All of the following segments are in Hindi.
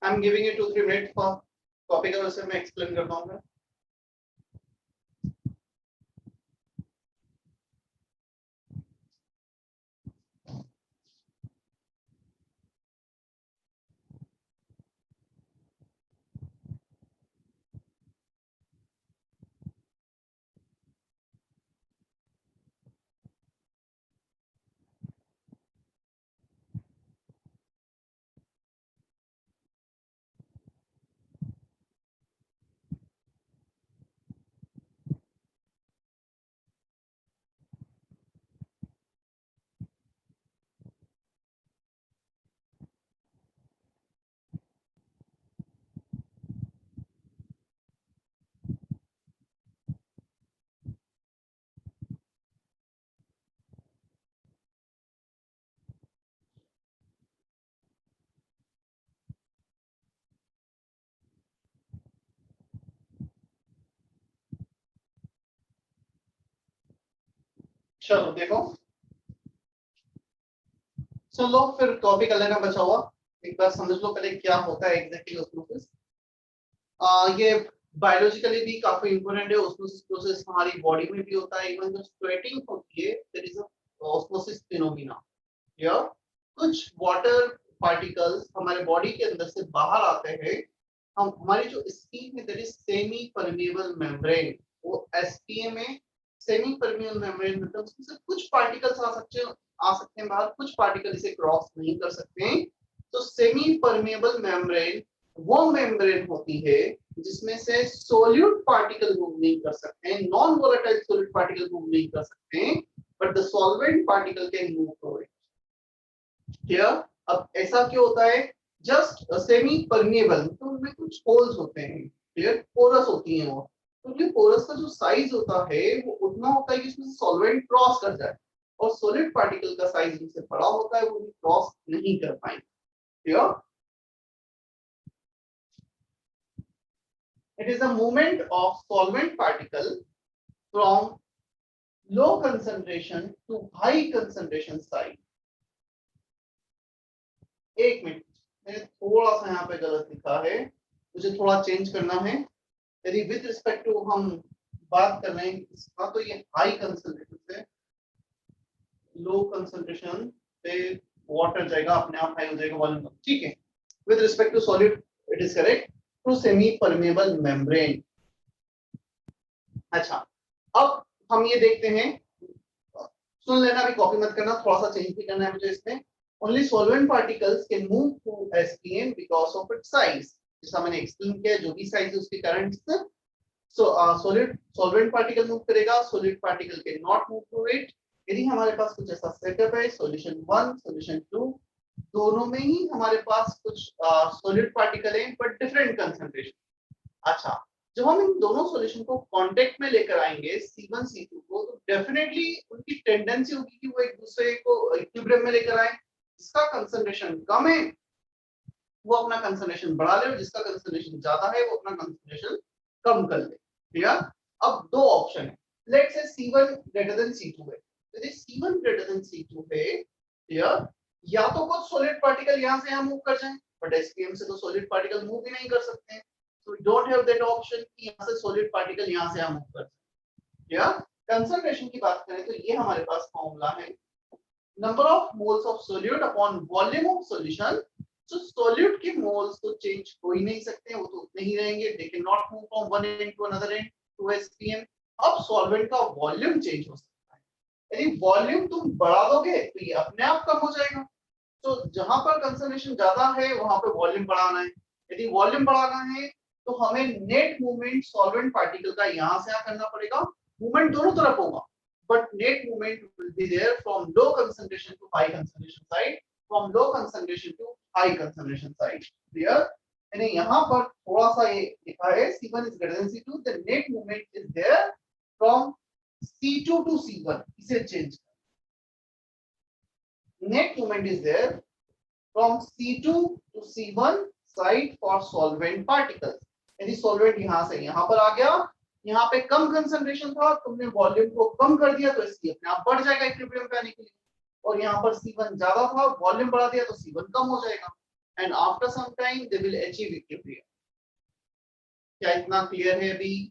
I am giving you 2-3 minute for copy का वैसे मैं एक्सप्लेन करता हूँ। चलो देखो, चलो फिर कॉपी कर लेना बचा हुआ। एक बार समझ लो पहले क्या होता है एग्जैक्टली ऑस्मोसिस। ये बायोलॉजिकली भी काफी इंपॉर्टेंट है। ऑस्मोसिस प्रोसेस हमारी बॉडी में भी होता है। इवन जो स्वेटिंग होती है there is a osmosis phenomena. या कुछ वाटर पार्टिकल्स हमारे बॉडी के अंदर से बाहर आते हैं। हम हमारी जो स्किन में there is semi permeable membrane, वो एसपीएम में सेमी परमेबल मेम्ब्रेन मतलब उसमें से कुछ पार्टिकल्स आ सकते हैं बाहर, कुछ पार्टिकल इसे क्रॉस नहीं कर सकते हैं। तो सेमी परमेबल मेम्ब्रेन वो मेम्ब्रेन होती है जिसमें से सोल्यूट पार्टिकल मूव नहीं कर सकते हैं, non volatile solute particle move नहीं कर सकते हैं, but the solvent particle can move through it. Clear? अब ऐसा क्यों होता है? जस्ट सेमी परमेबल तो उनमें कुछ होल्स होते हैं, क्लियर, पोरस होती हैं वो। तो ये पोरस का जो साइज होता है वो उतना होता है कि उसमें से सॉल्वेंट क्रॉस कर जाए, और सॉलिड पार्टिकल का साइज उनसे बड़ा होता है, वो भी क्रॉस नहीं कर पाएंगे। Clear? It is a movement of solvent particle from low concentration to high concentration side. एक मिनट, मैंने थोड़ा सा यहाँ पे गलत लिखा है, मुझे थोड़ा चेंज करना है। यदि विद रिस्पेक्ट टू हम बात कर रहे हैं इसका, तो ये हाई कंसंट्रेशन से लो कंसंट्रेशन पे वाटर जाएगा, अपने आप हाई हो जाएगा वॉल्यूम। ठीक है, with respect to solid it is correct, to semi permeable membrane. अच्छा, अब हम ये देखते हैं, सुन लेना, भी कॉपी मत करना, थोड़ा सा चेंज भी करना है मुझे इसमें। Only solvent particles can move through SPM because of its size. जैसा मैंने एक्सप्लेन किया, जो भी साइज है उसके करंट से सॉलिड सॉल्वेंट पार्टिकल मूव करेगा, solid particle can not move through it. यदि हमारे पास कुछ ऐसा सेटअप है, सॉल्यूशन 1 सॉल्यूशन 2, दोनों में ही हमारे पास कुछ सॉलिड पार्टिकल है बट डिफरेंट कंसंट्रेशन। अच्छा, जब हम इन दोनों सॉल्यूशन को कांटेक्ट में लेकर आएंगे C1 C2 को, तो डेफिनेटली उनकी टेंडेंसी होगी कि वो एक दूसरे को इक्विलिब्रियम में लेकर आए। जिसका कंसंट्रेशन कम है वो अपना कंसंट्रेशन बढ़ा ले, और जिसका कंसंट्रेशन ज्यादा है वो अपना कंसंट्रेशन कम कर ले। क्लियर? अब दो ऑप्शन है, let's say C1 greater than C2 है। यदि C1 ग्रेटर देन C2 है, क्लियर, या तो कुछ सॉलिड पार्टिकल यहां से यहां मूव कर जाएं, बट एसपीएम से तो सॉलिड पार्टिकल मूव भी नहीं कर सकते हैं। So we don't have that option कि यहाँ से सॉलिड पार्टिकल यहाँ से हम मूव कर सकते। या कंसंट्रेशन की बात करें तो ये हमारे पास फॉर्मूला है, number of moles of solute upon volume of solution. तो सोल्यूट के मोल्स तो चेंज हो ही नहीं सकते, वो तो उतने ही रहेंगे, they can not move from one end to another end to SPM. अब सॉल्वेंट का वॉल्यूम चेंज हो सकता है, यदि वॉल्यूम तुम बढ़ा दोगे तो ये अपने आप कम हो जाएगा। तो जहां पर कंसंट्रेशन ज्यादा है वहां पे वॉल्यूम बढ़ाना है। यदि वॉल्यूम बढ़ाना है तो हमें नेट मूवमेंट सॉल्वेंट पार्टिकल का यहां से यहां करना पड़ेगा। मूवमेंट दोनों तरफ होगा, but net movement will be there from low concentration to high concentration side, from low concentration to high concentration side. Clear? यानी यहां पर थोड़ा सा ये लिखा है C1 is greater than C2, the net movement is there from C2 to C1, इसे change, net movement is there from C2 to C1 side for solvent particles। यदि सॉल्वेंट यहां से यहां पर आ गया, यहाँ पे कम कंसंट्रेशन था, तुमने वॉल्यूम को कम कर दिया तो इसलिए अपने आप बढ़ जाएगा इक्विलिब्रियम पे आने के लिए। और यहाँ पर C1 ज्यादा था, वॉल्यूम बढ़ा दिया तो C1 कम हो जाएगा, and after some time they will achieve equilibrium. क्या इतना क्लियर है अभी?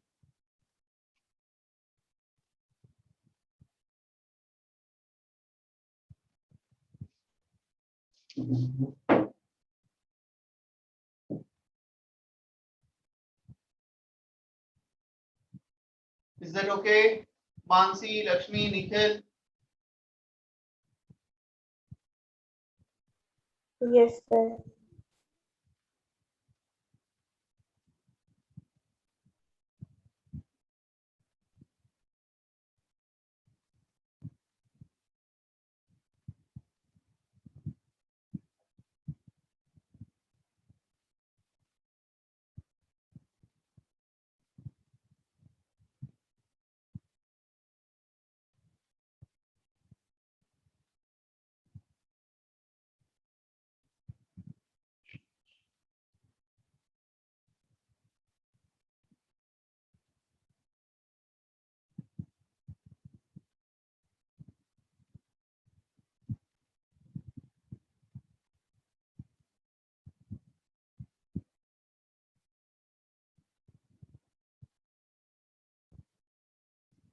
Is that okay? Mansi, Lakshmi, Nikhil? Yes, sir.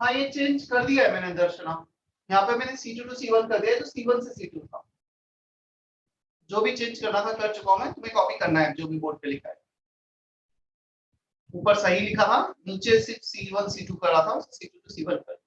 हाँ ये चेंज कर दिया है मैंने दर्शना, यहाँ पे मैंने C2 to C1 कर दिया, जो C1 से C2 था। जो भी चेंज करना था कर चुका हूं मैं, तुम्हें कॉपी करना है जो भी बोर्ड पे लिखा है। ऊपर सही लिखा था, नीचे सिर्फ C1 C2 कर रहा था, C2 to C1 कर।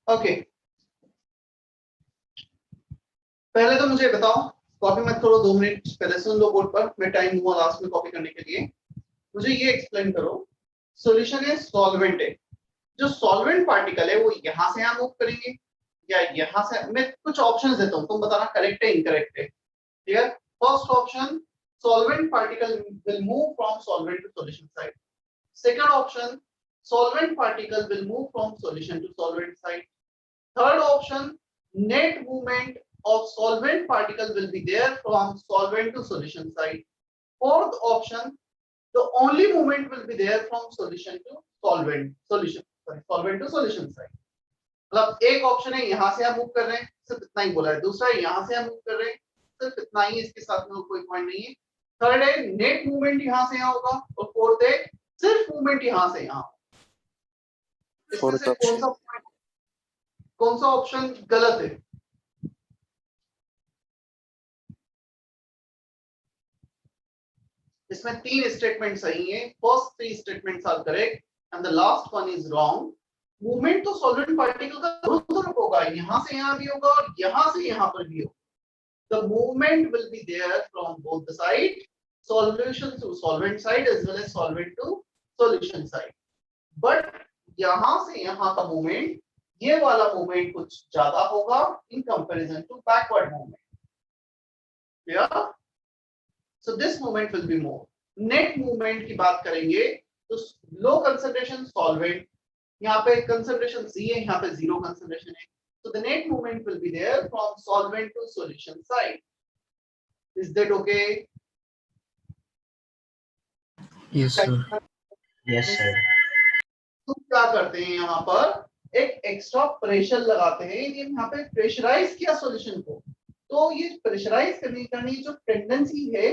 ओके, पहले तो मुझे बताओ, कॉपी मत करो, 2 मिनट पहले सुन लो बोर्ड पर, मैं टाइम दूंगा लास्ट में कॉपी करने के लिए। मुझे ये एक्सप्लेन करो, सॉल्यूशन है, सॉल्वेंट है, जो सॉल्वेंट पार्टिकल है वो यहाँ से यहाँ मूव करेंगे या यहाँ से, मैं कुछ ऑप्शंस देता हूँ, तुम बताना करेक्ट है इनकरेक्ट है। Clear? First option, solvent particle will move from solvent to solution side. Second option, solvent particle will move from solution to solvent side. Third option, net movement of solvent particle will be there from solvent to solution side. Fourth option, the only movement will be there from solution to solvent, solvent to solution side. मतलब एक ऑप्शन है यहाँ से हम मूव कर रहे हैं, सिर्फ इतना ही बोला है। दूसरा है यहाँ से हम मूव कर रहे हैं, सिर्फ इतना ही, इसके साथ में कोई पॉइंट नहीं है। थर्ड है नेट मूवमेंट यहाँ से यहाँ होगा, और फोर्थ है सिर्फ मूवमेंट यहाँ से यहाँ। इसमें से कौन सा ऑप्शन गलत है? इसमें 3 स्टेटमेंट सही है, first 3 statements are correct and the last one is wrong. Movement तो सॉल्वेंट पार्टिकल का दोनों तरफ होगा, यहाँ से यहाँ भी होगा और यहाँ से यहाँ पर भी होगा। The movement will be there from both the side, solution to solvent side as well as solvent to solution side. But यहाँ से यहाँ का मूवमेंट ये वाला मूवमेंट कुछ ज्यादा होगा in comparison to backward movement. Clear? So this movement will be more. Net movement की बात करेंगे तो लो कंसंट्रेशन सॉल्वेंट, यहाँ पे कंसंट्रेशन C है, यहाँ पे जीरो कंसंट्रेशन है, so the net movement will be there from solvent to solution side. Is that okay? Yes, sir. Yes, sir. तो क्या करते हैं यहाँ पर एक एक्स्ट्रा प्रेशर लगाते हैं, ये यहाँ पे प्रेशराइज किया सॉल्यूशन को, तो ये प्रेशराइज करने जो टेंडेंसी है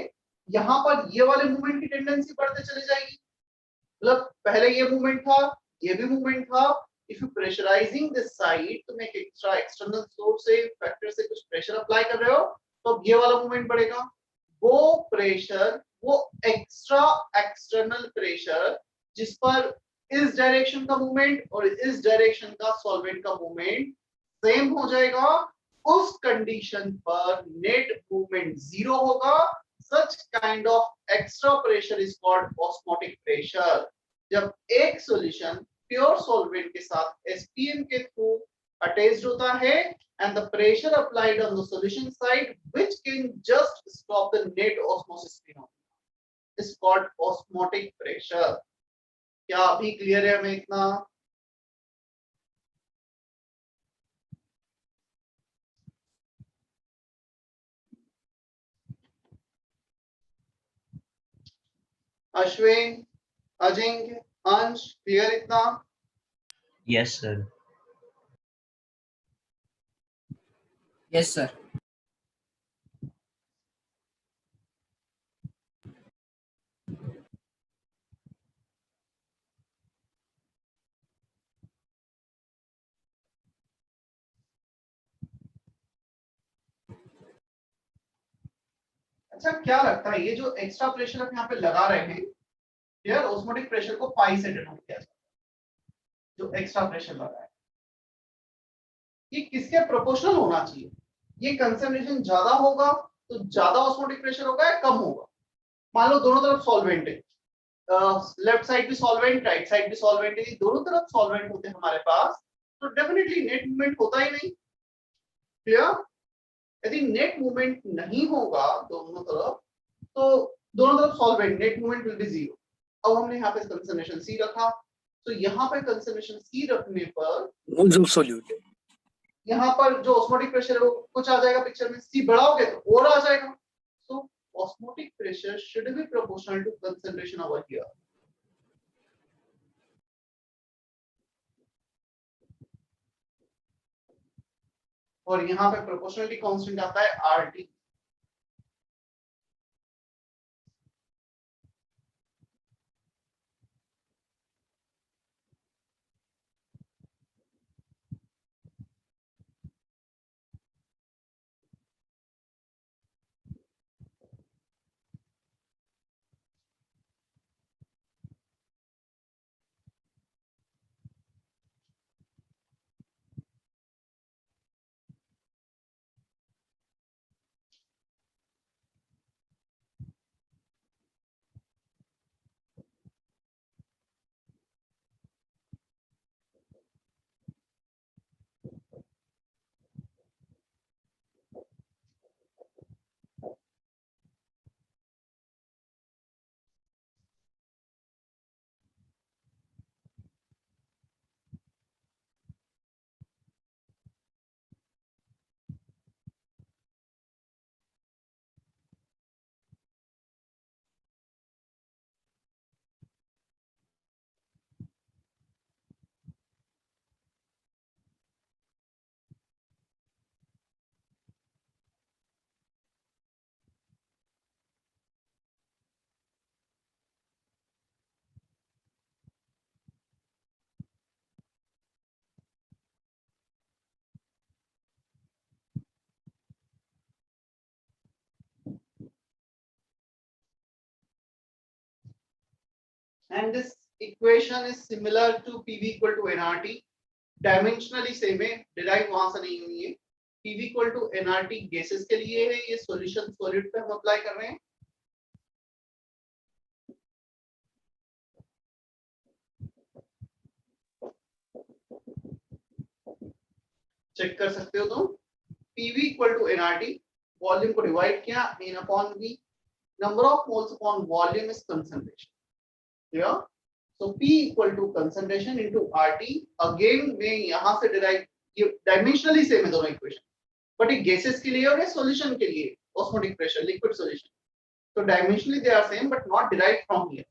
यहाँ पर ये वाले मूवमेंट की टेंडेंसी बढ़ते चली जाएगी। मतलब पहले ये मूवमेंट था, ये भी मूवमेंट था, if you pressurising this side, तुम एक एक्स्ट्रा एक्सटर्नल सोर्स से फैक्टर से कुछ प्रेशर अप्लाई कर रहे हो, तो अब ये वाला मूवमेंट बढ़ेगा। वो प्रेशर, वो एक्स्ट्रा एक्सटर्नल प्रेशर जिस पर इस डायरेक्शन का मूवमेंट और इस डायरेक्शन का सॉल्वेंट का मूवमेंट सेम हो जाएगा, उस कंडीशन पर नेट मूवमेंट जीरो होगा। Such kind of extra pressure is called osmotic pressure. जब एक सॉल्यूशन प्योर सॉल्वेंट के साथ एसपीएम के थ्रू अटैच्ड होता है and the pressure applied on the solution side which can just stop the net osmosis phenomenon is called osmotic pressure. क्या अभी क्लियर है हमें इतना? अश्विन, अजिंक्य, अंश, क्लियर इतना? Yes, sir. Yes, sir. अच्छा, क्या लगता है ये जो एक्स्ट्रा प्रेशर आप यहाँ पे लगा रहे हैं, यार ऑस्मोटिक प्रेशर को पाई से डिनोट किया जाता है, जो एक्स्ट्रा प्रेशर लगा है ये किसके प्रोपोर्शनल होना चाहिए? ये कंसंट्रेशन ज्यादा होगा तो ज्यादा ऑस्मोटिक प्रेशर होगा या कम होगा? मान लो दोनों तरफ सॉल्वेंट है, लेफ्ट साइड भी सॉल्वेंट, राइट साइड भी सॉल्वेंट है, दोनों तरफ सॉल्वेंट होते हैं हमारे पास, तो डेफिनेटली नेट मूवमेंट होता ही नहीं। क्लियर? यदि नेट मूवमेंट नहीं होगा दोनों तरफ, तो दोनों तरफ solvent, net movement will B zero. अब हमने यहाँ पे कंसंट्रेशन C रखा, तो यहाँ पे कंसंट्रेशन C रखने पर मोल्स ऑफ सॉल्यूट, यहाँ पर जो ऑस्मोटिक प्रेशर है वो कुछ आ जाएगा पिक्चर में, C बढ़ाओगे तो और आ जाएगा। तो osmotic pressure should be proportional to concentration over here. और यहाँ पे प्रोपोर्शनलिटी कांस्टेंट आता है RT। And this equation is similar to PV equal to nRT. Dimensionally same है, डिराइव वहां से नहीं हुई है। PV equal to nRT gases के लिए है, ये सॉल्यूशन सॉलिड पे हम अप्लाई कर रहे हैं। चेक कर सकते हो तुम। PV equal to nRT, volume को डिवाइड किया n upon V, number of moles upon volume is concentration, clear. So P equal to concentration into RT। Again मैं यहां से डिराइव, ये डायमेंशनली सेम है दोनों इक्वेशन, बट ये गैसेस के लिए और ये सॉल्यूशन के लिए, osmotic pressure liquid solution, so dimensionally they are same but not derived from here.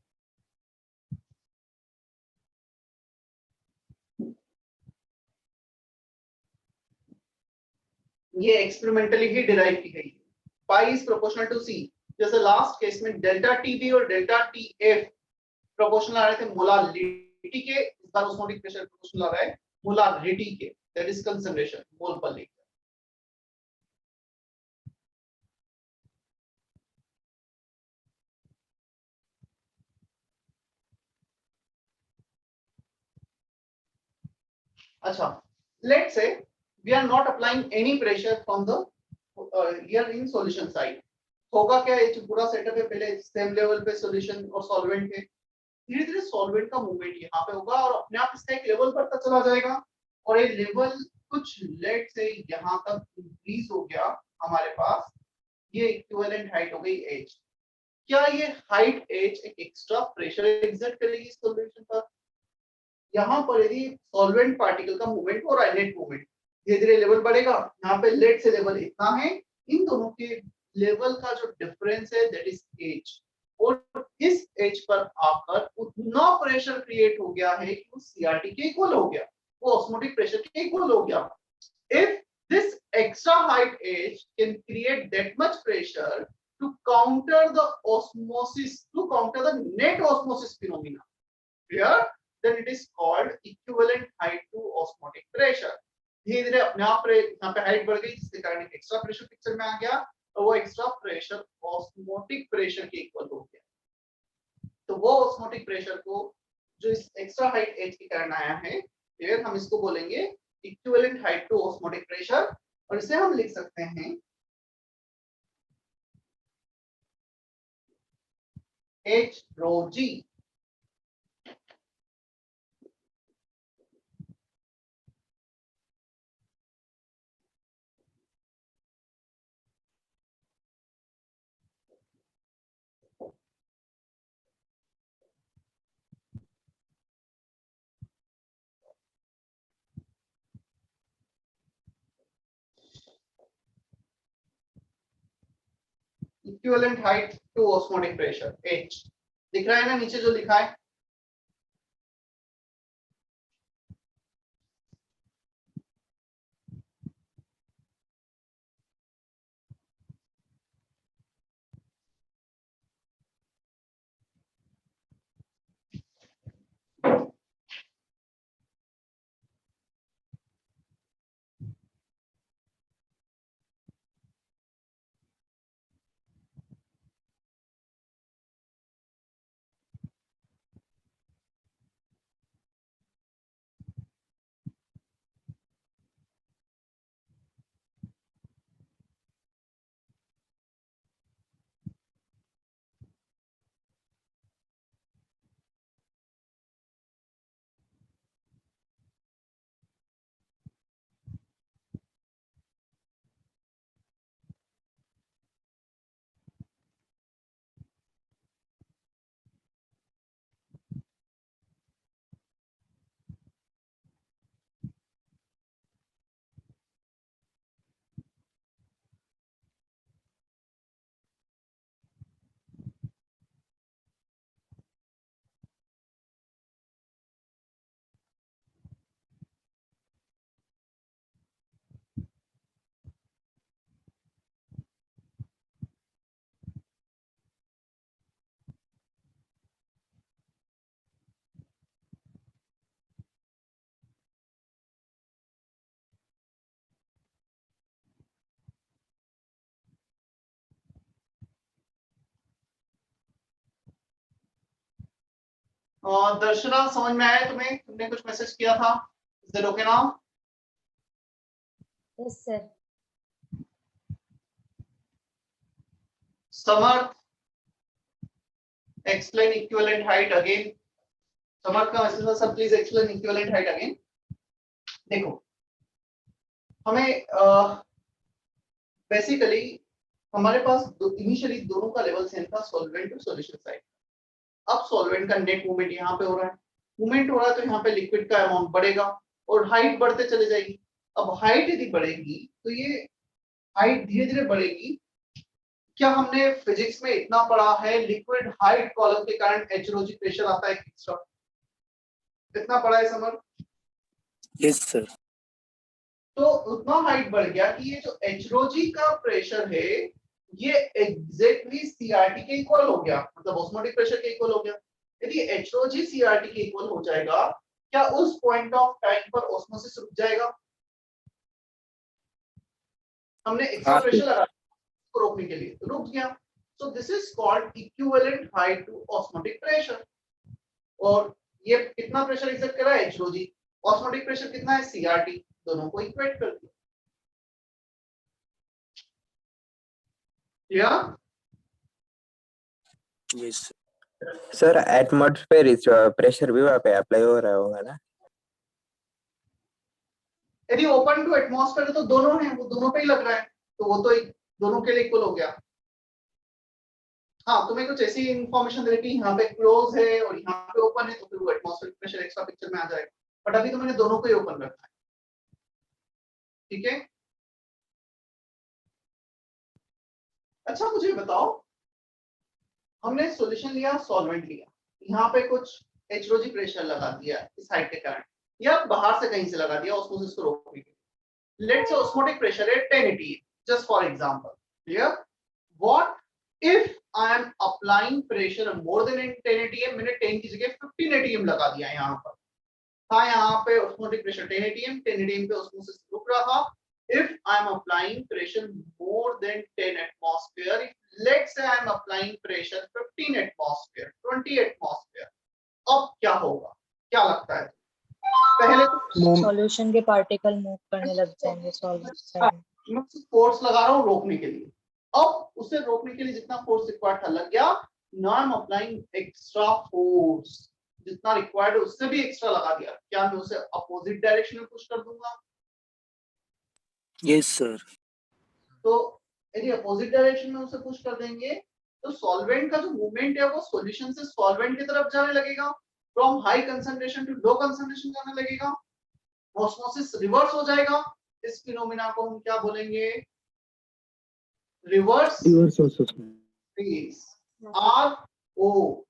ये एक्सपेरिमेंटली ही डिराइव की गई है। पाई इज प्रोपोर्शनल टू सी, जैसे लास्ट केस में डेल्टा टीबी और डेल्टा टीएफ प्रोपोर्शनल आ रहे थे मोलारिटी के, इस बार ऑस्मोटिक प्रेशर प्रोपोर्शनल आ रहा है मोलारिटी के, दैट इज कंसंट्रेशन मोल पर लीटर। अच्छा, let's say we are not applying any pressure from the here in solution side, होगा क्या, ये जो पूरा सेटअप है पहले सेम लेवल पे सॉल्यूशन और सॉल्वेंट के, धीरे धीरे सॉल्वेंट का मूवमेंट यहाँ पे होगा और अपने आप इसका एक लेवल बढ़ता चला जाएगा, और ये लेवल कुछ लेट से यहाँ तक इंक्रीज हो गया हमारे पास, ये इक्विवेलेंट हाइट हो गई h। क्या ये हाइट h एक एक्स्ट्रा प्रेशर एक्सर्ट करेगी सॉल्यूशन पर? यहाँ पर यदि सॉल्वेंट पार्टिकल का मूवमेंट हो रहा है, नेट मूवमेंट, धीरे धीरे लेवल बढ़ेगा, यहाँ पे लेट से लेवल इतना है, इन दोनों के लेवल का जो डिफरेंस है दैट इज h, और इस h पर आकर उतना प्रेशर क्रिएट हो गया है कि वो CRT के इक्वल हो गया, वो ऑस्मोटिक प्रेशर के इक्वल हो गया। If this extra height h can create that much pressure to counter the osmosis, to counter the net osmosis phenomena, clear, then it is called equivalent height to osmotic pressure। धीरे धीरे अपने आप यहाँ पे हाइट बढ़ गई, जिसके कारण एक्स्ट्रा प्रेशर पिक्चर में आ गया, और वो एक्स्ट्रा प्रेशर ऑस्मोटिक प्रेशर के इक्वल हो गया। तो वो ऑस्मोटिक प्रेशर को जो इस एक्स्ट्रा हाइट h के कारण आया है, फिर हम इसको बोलेंगे equivalent height to osmotic pressure, और इसे हम लिख सकते हैं h rho g। Equivalent height to osmotic pressure h दिख रहा है ना नीचे जो लिखा है, दर्शना समझ में आया तुम्हें? तुमने कुछ मैसेज किया था, is that okay now? Yes sir. Samarth, explain equivalent height again। समर्थ का मैसेज था, sir please explain equivalent height again. देखो हमें बेसिकली हमारे पास इनिशियली दोनों का लेवल सेम था, सॉल्वेंट और सॉल्यूशन साइड। अब सॉल्वेंट का नेट मूवमेंट यहाँ पे हो रहा है, मूवमेंट हो रहा है तो यहाँ पे लिक्विड का अमाउंट बढ़ेगा और हाइट बढ़ते चले जाएगी। अब हाइट यदि बढ़ेगी तो ये हाइट धीरे धीरे बढ़ेगी। क्या हमने फिजिक्स में इतना पढ़ा है, लिक्विड हाइट कॉलम के कारण HROG प्रेशर आता है एक्स्ट्रा, इतना पढ़ा है समर? Yes, sir. तो उतना हाइट बढ़ गया कि ये जो HROG का प्रेशर है ये एग्जैक्टली CRT के इक्वल हो गया, मतलब ऑस्मोटिक प्रेशर के इक्वल हो गया। यदि HROG CRT के इक्वल हो जाएगा, क्या उस पॉइंट ऑफ टाइम पर ऑस्मोसिस रुक जाएगा? हमने एक्स्ट्रा हाँ, प्रेशर लगा को रोकने के लिए, रुक गया। So this is called equivalent height to osmotic pressure. और ये कितना प्रेशर एक्सर्ट कर रहा है? HROG। ऑस्मोटिक प्रेशर कितना है? CRT। दोनों को इक्वेट कर दिया। या yes, sir. Sir atmospheric pressure भी वहाँ पे अप्लाई हो रहा होगा ना? यदि ओपन टू एटमॉस्फेयर है तो दोनों हैं, वो दोनों पे ही लग रहा है, तो वो तो दोनों के लिए इक्वल हो गया। हाँ, तुम्हें कुछ ऐसी इंफॉर्मेशन दे कि यहाँ पे क्लोज है और यहाँ पे ओपन है, तो फिर वो एटमॉस्फेरिक प्रेशर एक्स्ट्रा पिक्चर में आ जाएगा। बट अभी तो मैंने दोनों को ही ओपन रखा है, ठीक है। अच्छा मुझे बताओ, हमने सॉल्यूशन लिया, सॉल्वेंट लिया, यहाँ पे कुछ HROG प्रेशर लगा दिया इस हाइट के कारण, या बाहर से कहीं से लगा दिया ऑस्मोसिस को रोकने के लिए। लेट्स से ऑस्मोटिक प्रेशर है 10 atm, just for example. Clear? What if I am applying pressure more than 10 atm? मैंने 10 की जगह 15 atm लगा दिया यहाँ पर। था यहाँ पे ऑस्मोटिक प्रेशर 10 atm, 10 atm पे ऑस्मोसिस रुक रहा। If I am applying pressure more than 10 atmosphere, if let's say I am applying pressure 15 atmosphere, 20 atmosphere, अब क्या होगा? क्या लगता है? पहले तो सॉल्यूशन के पार्टिकल मूव करने लग जाएंगे सॉल्वेंट साइड में। मैं फोर्स लगा रहा हूँ रोकने के लिए। अब उसे रोकने के लिए जितना फोर्स रिक्वायर्ड था लग गया। Now I am applying extra force, जितना रिक्वायर्ड है उससे भी एक्स्ट्रा लगा दिया। क्या मैं उसे अपोजिट डायरेक्शन में पुश कर दूंगा? Yes, sir. तो यदि अपोजिट डायरेक्शन में उसे पुश कर देंगे तो सॉल्वेंट का जो मूवमेंट है वो सॉल्यूशन से सॉल्वेंट की तरफ जाने लगेगा, from high concentration to low concentration जाने लगेगा, ऑस्मोसिस रिवर्स हो जाएगा। इस फिनोमेना को हम क्या बोलेंगे? Reverse osmosis, RO।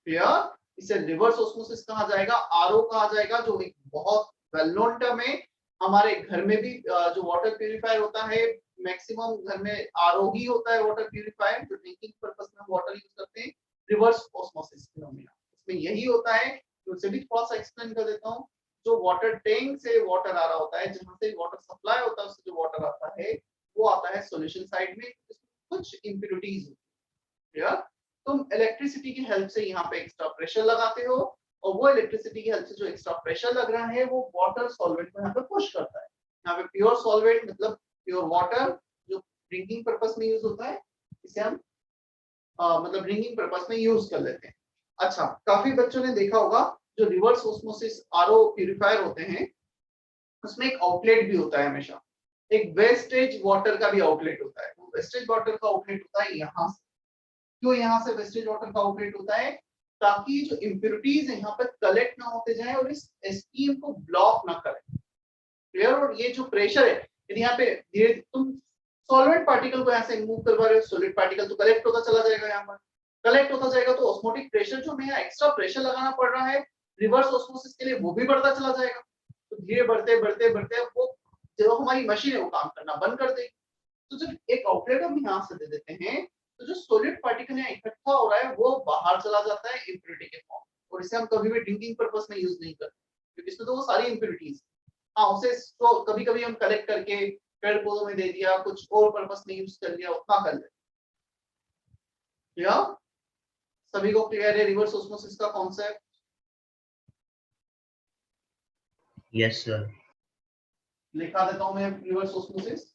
क्लियर? इसे रिवर्स ऑस्मोसिस कहा जाएगा, RO कहा जाएगा, जो एक बहुत वेल नोन टर्म है। हमारे घर में भी जो वाटर प्यूरिफायर होता है, मैक्सिमम घर में RO ही होता है वाटर प्यूरिफायर, जो ड्रिंकिंग पर्पस में वाटर यूज करते हैं। रिवर्स ऑस्मोसिस फिनोमेना इसमें यही होता है। तो उसे भी थोड़ा सा एक्सप्लेन कर देता हूँ। जो वाटर टैंक से वाटर आ रहा होता है, जहां से वाटर सप्लाई होता है, उससे जो वाटर आता है वो आता है सॉल्यूशन साइड में, कुछ इंप्योरिटीज होती है। तुम इलेक्ट्रिसिटी की हेल्प से यहाँ पे एक्स्ट्रा प्रेशर लगाते हो और वो इलेक्ट्रिसिटी की हेल्प से जो एक्स्ट्रा प्रेशर लग रहा है वो वाटर सॉल्वेंट को यहाँ पे पुश करता है। यहाँ पे प्योर सॉल्वेंट मतलब प्योर वाटर जो ड्रिंकिंग पर्पस में यूज होता है, इसे हम मतलब ड्रिंकिंग पर्पस में यूज कर लेते हैं। अच्छा, काफी बच्चों ने देखा होगा जो रिवर्स ऑस्मोसिस RO प्यूरिफायर होते हैं उसमें एक आउटलेट भी होता है, हमेशा एक वेस्टेज वाटर का भी आउटलेट होता है। वो वेस्टेज वाटर का आउटलेट होता है यहाँ से। क्यों यहाँ से वेस्टेज वाटर का आउटलेट होता है? ताकि जो इम्प्योरिटीज है यहाँ पे कलेक्ट ना होते जाए और इस SPM को ब्लॉक ना करे। क्लियर? और ये जो प्रेशर है, यदि यहाँ पे धीरे तुम सॉल्वेंट पार्टिकल को यहाँ से मूव करवा रहे हो, सॉलिड पार्टिकल तो कलेक्ट होता चला जाएगा, यहाँ पर कलेक्ट होता जाएगा, तो ऑस्मोटिक प्रेशर जो हमें यहाँ एक्स्ट्रा प्रेशर लगाना पड़ रहा है रिवर्स ऑस्मोसिस के लिए, वो भी बढ़ता चला जाएगा। तो धीरे बढ़ते बढ़ते बढ़ते वो जो हमारी मशीन है वो काम करना बंद कर देगी। तो जब एक आउटलेट हम यहाँ से दे देते हैं तो जो सॉलिड पार्टिकल यहाँ इकट्ठा हो रहा है वो बाहर चला जाता है इम्प्योरिटी के फॉर्म, और इसे हम कभी भी ड्रिंकिंग पर्पस में यूज नहीं करते क्योंकि इसमें तो वो सारी इम्प्योरिटीज। हाँ, उसे तो कभी कभी हम कलेक्ट करके पेड़ पौधों में दे दिया, कुछ और पर्पस में यूज कर लिया, उतना कर लेते। क्लियर? सभी को क्लियर है रिवर्स ऑस्मोसिस का कॉन्सेप्ट? Yes, sir. लिखा देता हूं मैं रिवर्स ऑस्मोसिस।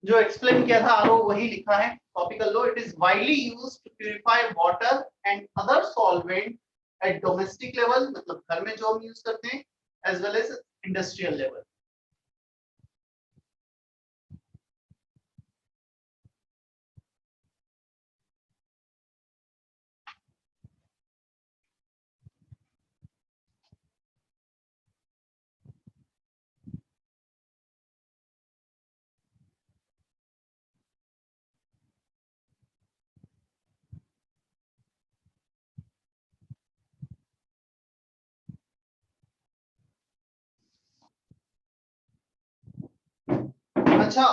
जो एक्सप्लेन किया था आरो वही लिखा है, कॉपी कर लो। It is widely used to purify water and other solvent at domestic level, मतलब घर में जो हम यूज करते हैं, as well as industrial level. अच्छा,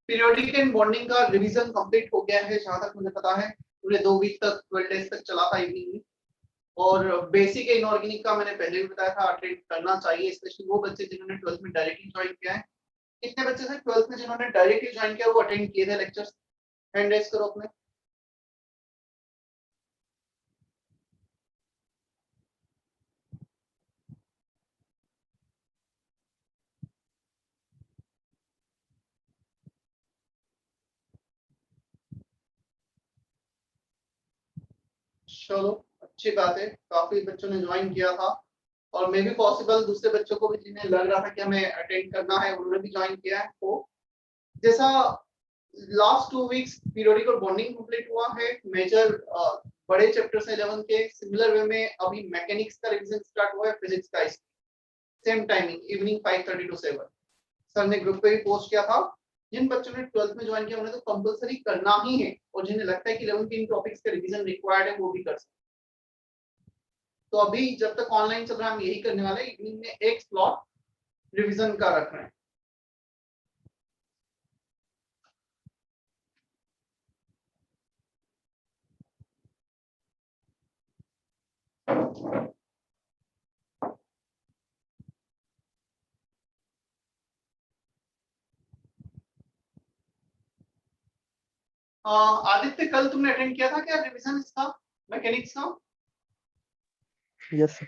पीरियोडिक एंड बॉन्डिंग का रिवीजन कंप्लीट हो गया है जहां तक मुझे पता है। पूरे 2 वीक तक 12 डेज तक चला था इवनिंग में। और बेसिक इनऑर्गेनिक का मैंने पहले भी बताया था, अटेंड करना चाहिए, स्पेशली वो बच्चे जिन्होंने 12th में डायरेक्टली ज्वाइन किया है। कितने बच्चे थे 12th में जिन्होंने डायरेक्टली ज्वाइन किया, वो अटेंड किए थे लेक्चर्स? हैंड रेज करो अपने। चलो, अच्छी बात है, काफी बच्चों ने ज्वाइन किया था। और मे भी पॉसिबल दूसरे बच्चों को भी जिन्हें लग रहा था कि हमें अटेंड करना है, उन्होंने भी ज्वाइन किया है। तो जैसा लास्ट 2 वीक्स पीरियोडिक और बॉन्डिंग कंप्लीट हुआ है, मेजर बड़े चैप्टर्स 11 के, सिमिलर वे में अभी मैकेनिक्स का रिवीजन स्टार्ट हुआ है, फिजिक्स का। Same timing evening 5:30 to 7। Sir ने ग्रुप पे भी पोस्ट किया था। जिन बच्चों ने 12th में ज्वाइन किया उन्हें तो कंपलसरी करना ही है, और जिन्हें लगता है कि 11 के इन टॉपिक्स का रिवीजन रिक्वायर्ड है, वो भी कर सकते। तो अभी जब तक ऑनलाइन चल रहा है हम यही करने वाले हैं, इवनिंग में एक स्लॉट रिवीजन का रख रहे हैं। आदित्य, कल तुमने अटेंड किया था क्या रिवीजन इसका, मैकेनिक्स का? Yes sir.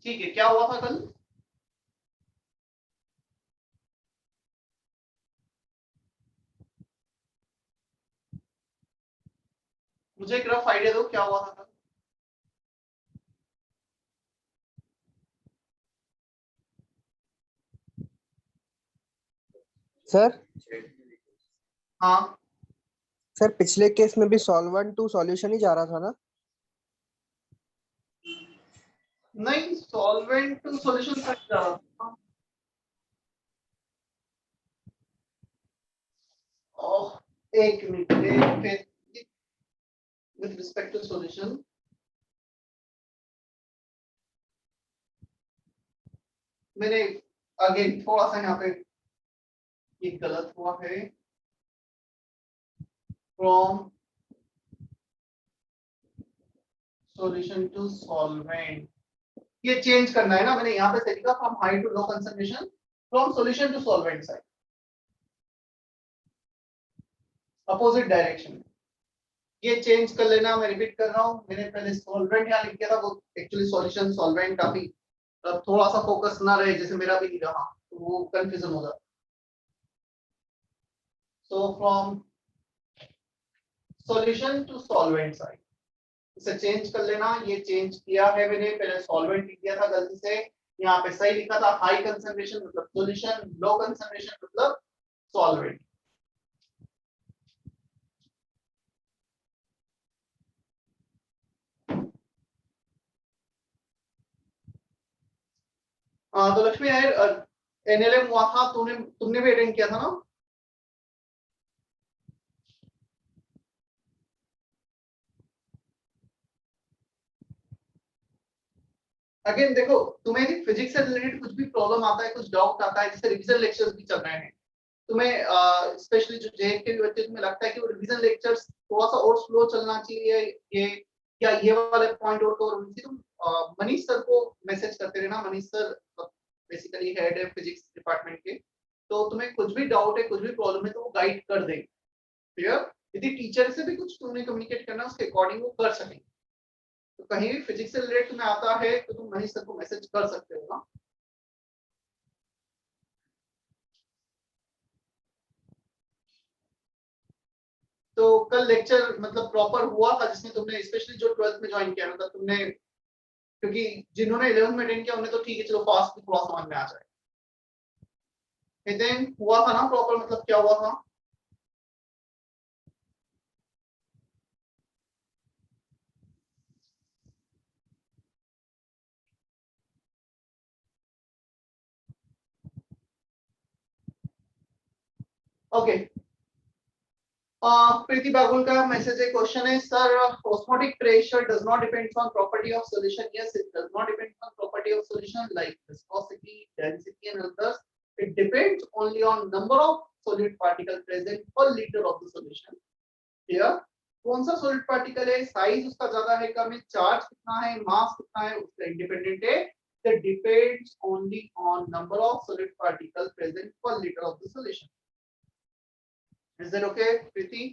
ठीक है, क्या हुआ था कल? मुझे एक रफ आइडिया दो, क्या हुआ था कल? सर हाँ, सर पिछले केस में भी सॉल्वेंट टू सॉल्यूशन ही जा रहा था ना? नहीं, सॉल्वेंट टू सॉल्यूशन तक जा रहा था। ओह, एक minute, with respect to solution, मैंने अगेन थोड़ा सा यहाँ पे ये गलत हुआ है। फ्रॉम सॉल्यूशन टू सॉल्वेंट, ये चेंज करना है ना, मैंने यहाँ पे सही लिखा from high to low concentration, from solution to solvent side, opposite direction. ये चेंज कर लेना, मैं रिपीट कर रहा हूँ। मैंने पहले सॉल्वेंट यहाँ लिख दिया था, वो एक्चुअली सॉल्यूशन सॉल्वेंट काफी थोड़ा सा फोकस ना रहे, जैसे मेरा भी नहीं रहा, तो वो कंफ्यूजन हो जाता। So from solution to solvent side, इसे चेंज कर लेना। ये चेंज किया है मैंने, पहले सॉल्वेंट लिख दिया था गलती से, यहाँ पे सही लिखा था हाई कंसंट्रेशन मतलब सॉल्यूशन, लो कंसंट्रेशन मतलब सॉल्वेंट। तो लक्ष्मी यार, एनएलएम हुआ था, तुमने भी अटेंड किया था ना? अगेन देखो, तुम्हें फिजिक्स से रिलेटेड कुछ भी प्रॉब्लम आता है, कुछ डाउट आता है, जैसे रिवीजन लेक्चर्स भी चल रहे हैं, तुम्हें स्पेशली जो जेएन के बच्चे, तुम्हें लगता है कि वो रिवीजन लेक्चर्स थोड़ा सा और स्लो चलना चाहिए, ये या ये वाले पॉइंट और कवर होनी चाहिए, तुम मनीष सर को मैसेज करते रहना। मनीष सर बेसिकली हेड है फिजिक्स डिपार्टमेंट के, तो तुम्हें कुछ भी डाउट है, कुछ भी प्रॉब्लम है, तो वो गाइड कर देंगे। क्लियर? यदि टीचर से भी कुछ तुमने कम्युनिकेट करना है, उसके अकॉर्डिंग वो कर सकेंगे। तो कहीं भी फिजिक्स से रिलेटेड तुम्हें आता है तो तुम मनीष सर को मैसेज कर सकते हो ना। तो कल लेक्चर मतलब प्रॉपर हुआ था जिसमें तुमने स्पेशली जो 12th में ज्वाइन किया मतलब तुमने, क्योंकि जिन्होंने 11th में अटेंड किया उन्हें तो ठीक है चलो फास्ट थोड़ा समझ में आ जाए। नितिन हुआ था ना प्रॉपर, मतलब क्या हुआ था? ओके, प्रीति बागुल का मैसेज है, क्वेश्चन है sir osmotic pressure does not depends on property of solution. Yes it does not depend on property of solution like viscosity, density and others. It depends only on number of solid particle present per litre of the solution. Clear? कौन सा सॉलिड पार्टिकल है, साइज उसका ज्यादा है कम है, चार्ज कितना है, मास कितना है, उसका इंडिपेंडेंट है। That depends only on number of solid particles present per liter of the solution. Is that okay, Preeti?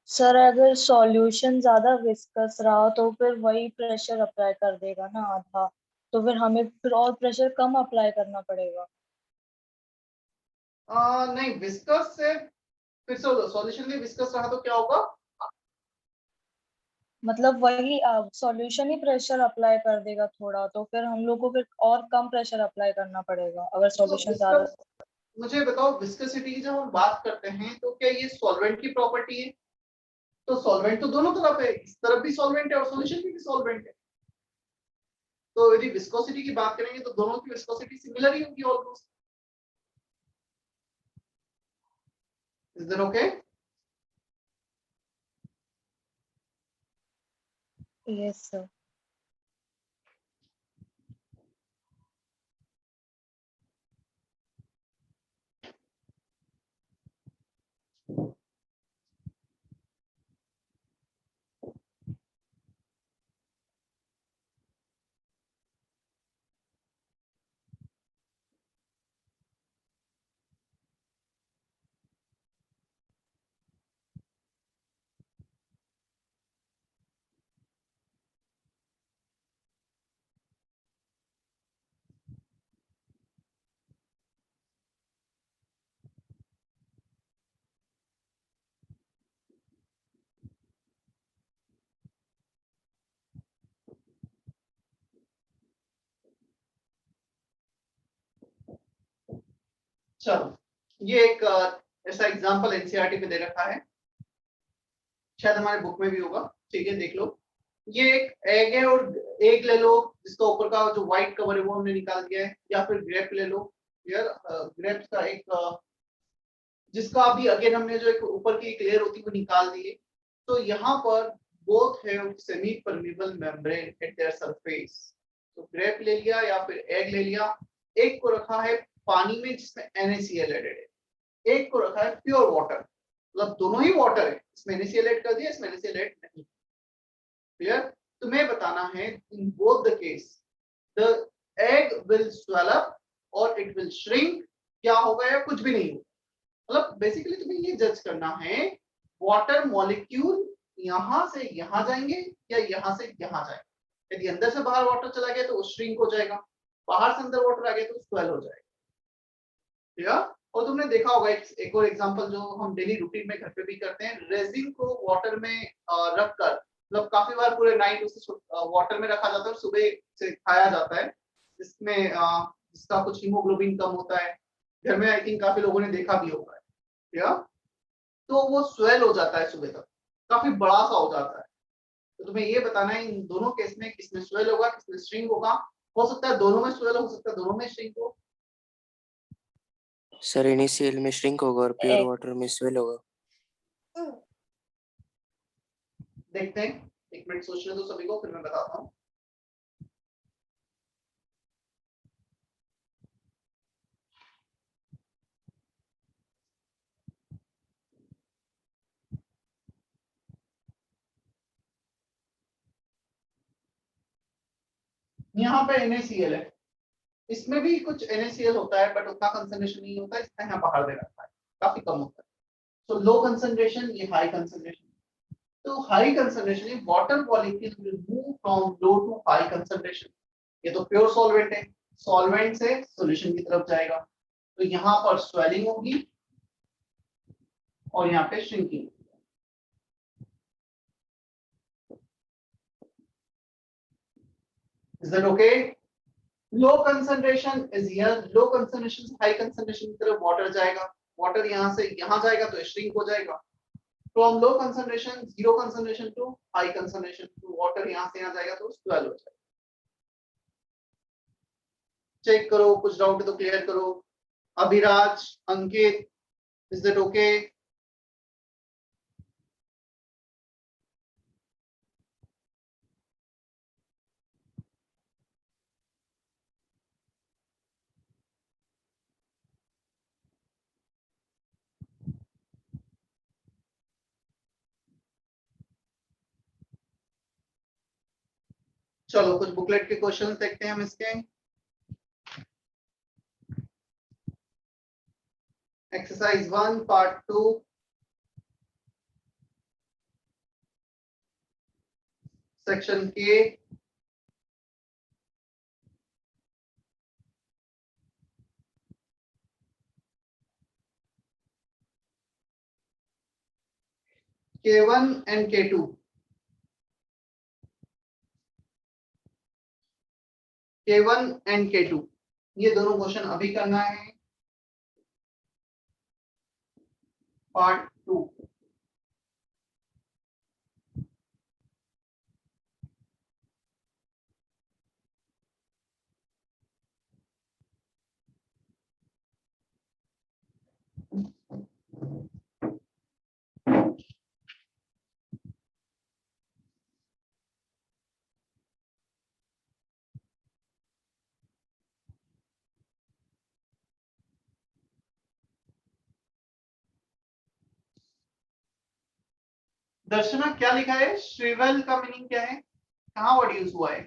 Sir अगर सॉल्यूशन ज्यादा विस्कस रहा तो फिर वही प्रेशर अप्लाई कर देगा ना आधा, तो फिर हमें फिर और प्रेशर कम अप्लाई करना पड़ेगा। नहीं, विस्कस से फिर से सॉल्यूशन भी विस्कस रहा तो क्या होगा? मतलब वही सॉल्यूशन ही प्रेशर अप्लाई कर देगा थोड़ा, तो फिर हम लोग को फिर और कम प्रेशर अप्लाई करना पड़ेगा अगर तो सॉल्यूशन ज्यादा। मुझे बताओ विस्कोसिटी की जब हम बात करते हैं तो क्या ये सॉल्वेंट की प्रॉपर्टी है? तो सॉल्वेंट तो दोनों तरफ है, इस तरफ भी सॉल्वेंट है और सॉल्यूशन में भी सॉल्वेंट है। तो यदि विस्कोसिटी की बात करेंगे तो दोनों की विस्कोसिटी सिमिलर ही होगी almost. Is that okay? Yes sir. चलो, ये एक ऐसा एग्जांपल एनसीईआरटी पे दे रखा है, शायद हमारे बुक में भी होगा। ठीक है, देख लो। ये एक एग है और एग ले लो जिसका ऊपर का जो व्हाइट कवर है वो हमने निकाल दिया है, या फिर ग्रेप ले लो। यार ग्रेप्स का एक जिसका अभी अगेन हमने जो एक ऊपर की एक लेयर होती है वो निकाल दी है। तो यहाँ पर both have semi permeable membrane eight their surface. तो ग्रेप ले लिया या फिर एग ले लिया, एक को रखा है पानी में जिसमें NaCl एडेड है, एक को रखा है प्योर वाटर, मतलब दोनों ही वाटर है, इसमें NaCl ऐड कर दिया, इसमें NaCl ऐड नहीं। क्लियर? तुम्हें बताना है in both the case the egg will swell up और इट विल श्रिंक, क्या होगा या कुछ भी नहीं होगा। मतलब बेसिकली तुम्हें ये जज करना है वाटर मॉलिक्यूल यहां से यहां जाएंगे या यहां से यहां जाएंगे। यदि अंदर से बाहर वाटर चला गया तो वो श्रिंक हो जाएगा, बाहर से अंदर वाटर आ गया तो स्वेल हो जाएगा। ठीक है? और तुमने देखा होगा एक और एग्जांपल जो हम डेली रूटीन में घर पे भी करते हैं, रेजिन को वाटर में रखकर, मतलब काफी बार पूरे नाइट उसे वाटर में रखा जाता है और सुबह से खाया जाता है, जिसमें जिसका कुछ हीमोग्लोबिन कम होता है। घर में आई थिंक काफी लोगों ने देखा भी होगा। या तो वो स्वेल हो जाता है सुबह तक, काफी बड़ा सा हो जाता है। तो तुम्हें ये बताना है इन दोनों केस में किसमें स्वेल होगा किसमें श्रिंक होगा। हो सकता है दोनों में स्वेल हो सकता है दोनों में श्रिंक हो। सर इनिशियल में श्रिंक होगा और प्योर एक वाटर में स्वेल होगा। देखते हैं, एक मिनट सोचने दो सभी को, फिर मैं बताता हूँ। यहाँ पे NaCl है, इसमें भी कुछ NaCl होता है बट उतना कंसंट्रेशन नहीं होता है, इसका यहाँ बाहर दे रखा है, काफी कम होता है। तो लो कंसंट्रेशन, ये हाई कंसंट्रेशन। तो high concentration water molecule will move from low to high concentration. ये तो प्योर सॉल्वेंट है, सॉल्वेंट से सॉल्यूशन की तरफ जाएगा, तो यहाँ पर स्वेलिंग होगी और यहाँ पे shrinking. Is that okay? Low concentration is here. Low concentration से high concentration की तरफ water जाएगा. Water यहाँ से यहाँ जाएगा तो shrink हो जाएगा. From low concentration, zero concentration to high concentration to water यहाँ से यहाँ जाएगा तो swell हो जाएगा. चेक करो, कुछ डाउट है तो क्लियर करो. अभिराज, अंकित, is that okay? चलो कुछ बुकलेट के क्वेश्चंस देखते हैं हम इसके. एक्सरसाइज 1 पार्ट 2 सेक्शन के K1 and K2. K1 and K2 ये दोनों क्वेश्चन अभी करना है. पार्ट 2. दर्शना क्या लिखा है? श्रीवल का मीनिंग क्या है? कहाँ वर्ड यूज हुआ है?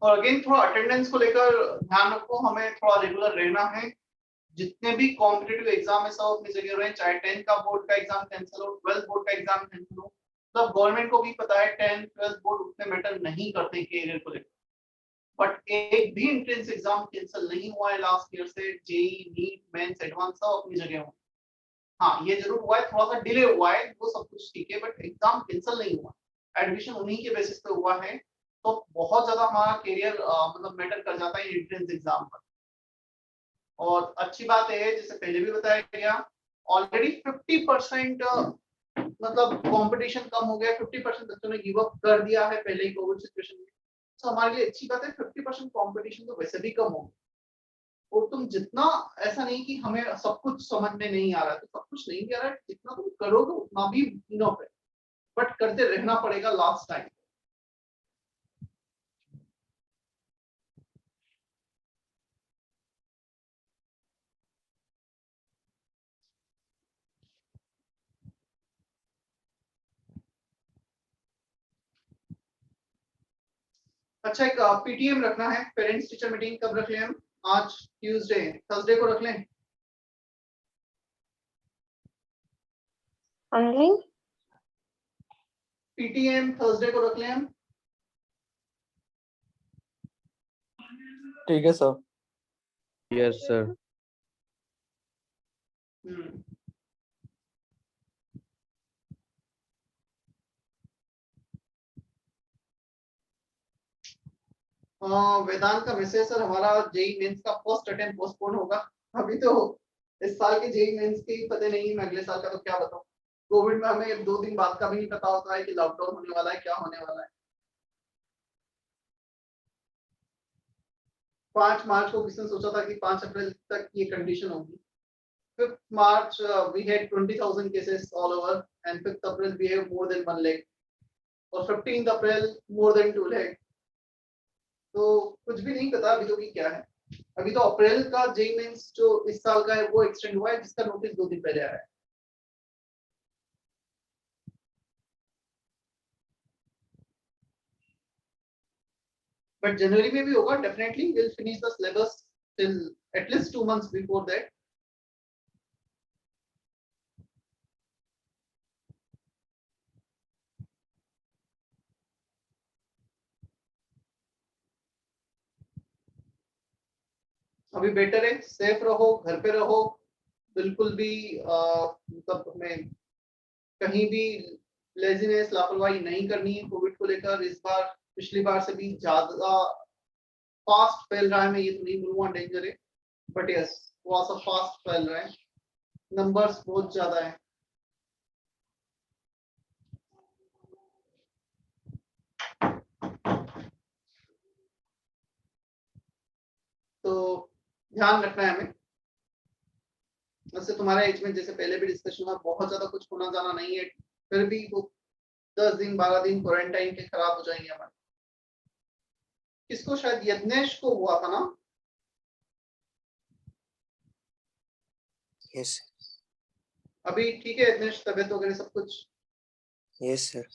और अगेन थोड़ा अटेंडेंस को लेकर ध्यान रखो, हमें थोड़ा रेगुलर रहना है. जितने भी कॉम्पिटिटिव एग्जाम है सब अपनी जगह रहे, चाहे 10th का बोर्ड का एग्जाम कैंसिल हो, 12th बोर्ड का एग्जाम कैंसिल हो. मतलब गवर्नमेंट को भी पता है 10th 12th बोर्ड उतने मैटर नहीं करते कैरियर को लेकर. बट एक भी एंट्रेंस एग्जाम कैंसिल नहीं हुआ है लास्ट ईयर से. जेई, नीट, मेंस, एडवांस सब अपनी जगह हो. हाँ ये जरूर हुआ है, थोड़ा सा डिले हुआ है, वो सब कुछ ठीक है, बट एग्जाम कैंसिल नहीं हुआ. एडमिशन उन्हीं के बेसिस पे हुआ है. तो बहुत ज्यादा हमारा करियर मतलब मैटर कर जाता है एंट्रेंस एग्जाम पर. और अच्छी बात है, जैसे पहले भी बताया गया, ऑलरेडी 50% मतलब कंपटीशन कम हो गया. 50% बच्चों ने गिव अप कर दिया है पहले ही कोविड सिचुएशन में. तो हमारे लिए अच्छी बात है. 50% कंपटीशन तो वैसे भी कम हो गया. और तुम जितना, ऐसा नहीं कि हमें सब कुछ समझ में नहीं आ रहा है, तो सब कुछ नहीं आ रहा है, जितना तुम करोगे उतना भी इनफ है. बट करते रहना पड़ेगा लास्ट टाइम. अच्छा एक पीटीएम रखना है, पेरेंट्स टीचर मीटिंग कब रख लें हम? आज ट्यूसडे, थर्सडे को रख लें. ऑनलाइन पीटीएम थर्सडे को रख लें हम. ठीक है सर. Yes sir. वेदांत का मैसेज, सर हमारा जेई मेंस का फर्स्ट अटेम्प्ट पोस्टपोन होगा. अभी तो इस साल के जेई मेंस के ही पता नहीं, मैं अगले साल का तो क्या बताऊं. कोविड में हमें 2 दिन बाद का भी नहीं पता होता है कि लॉकडाउन होने वाला है, क्या होने वाला है. 5 मार्च को किसने सोचा था कि 5 अप्रैल तक ये कंडीशन होगी. 5 March we had 20,000 cases all over, and 5th April we have more than 1 lakh, और 15th April more than 2 lakh. तो कुछ भी नहीं पता अभी तो कि क्या है. अभी तो अप्रैल का जेई मेंस जो इस साल का है वो एक्सटेंड हुआ है, जिसका नोटिस 2 दिन पहले आया है. बट जनवरी में भी होगा definitely. Will finish the syllabus till at least 2 months before that. अभी बेटर है, सेफ रहो, घर पे रहो, बिल्कुल भी मतलब हमें कहीं भी लेजीनेस लापरवाही नहीं करनी है. कोविड को लेकर इस बार पिछली बार से भी ज्यादा फास्ट फैल रहा है. मैं ये तो नहीं बोलूंगा डेंजर है, बट यस थोड़ा सा फास्ट फैल रहा है. नंबर्स बहुत ज्यादा है. तो ध्यान रखना है हमें. वैसे तुम्हारे एज में जैसे पहले भी डिस्कशन हुआ, बहुत ज्यादा कुछ होना जाना नहीं है, फिर भी वो 10 दिन 12 दिन क्वारंटाइन के खराब हो जाएंगे हमारे. किसको, शायद यज्ञेश को हुआ था ना. यस अभी ठीक है यज्ञेश, तबियत वगैरह सब कुछ? Yes sir.